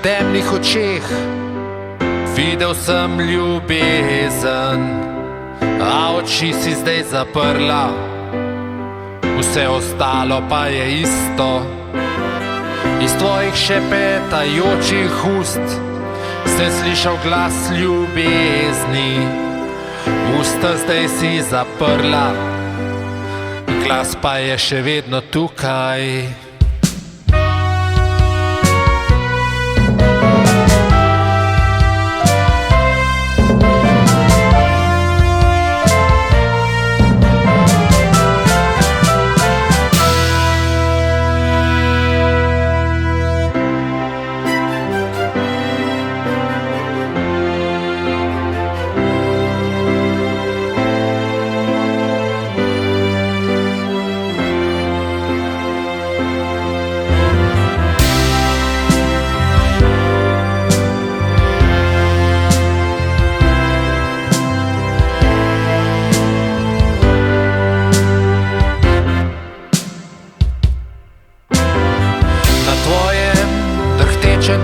temnih očeh videl sem ljubezen, a oči si zdaj zaprla, vse ostalo pa je isto. Iz tvojih šepetajočih ust sem slišal glas ljubezni, usta zdaj si zaprla, glas pa je še vedno tukaj.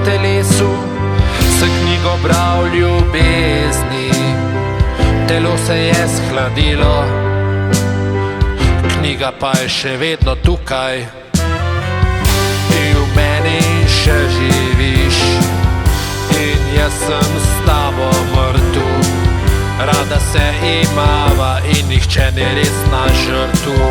Telesu se knjigo bral ljubezni, telo se je shladilo, knjiga pa je še vedno tukaj. Ti v meni še živiš in jaz sem s tabo mrtev. Rada se imava in nihče ni res na žrtvu.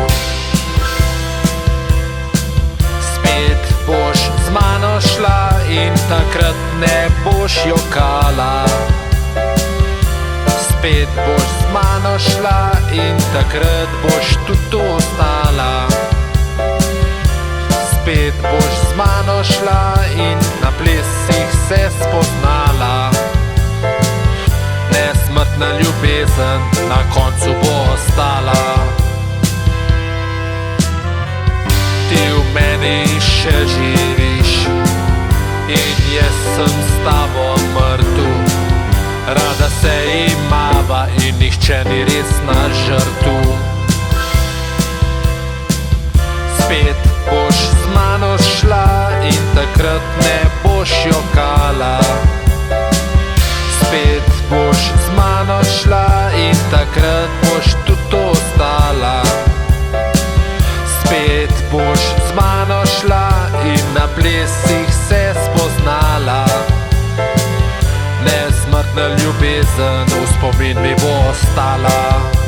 Spet boš z mano šla in takrat ne boš jokala. Spet boš z mano šla in takrat boš tudi ostala. Spet boš z mano šla in na plesih se spoznala. Nesmrtna ljubezen na koncu bo ostala. Ti v meni še živiš in jaz sem s tabo mrtev. Rada se imava in nihče ni res na žrtvu. Spet boš z mano šla in takrat ne boš jokala. Spet boš z mano šla in takrat boš tudi ostala. Spet boš z mano šla in na plesih se spoznala. Nesmrtna ljubezen v spomin mi bo ostala.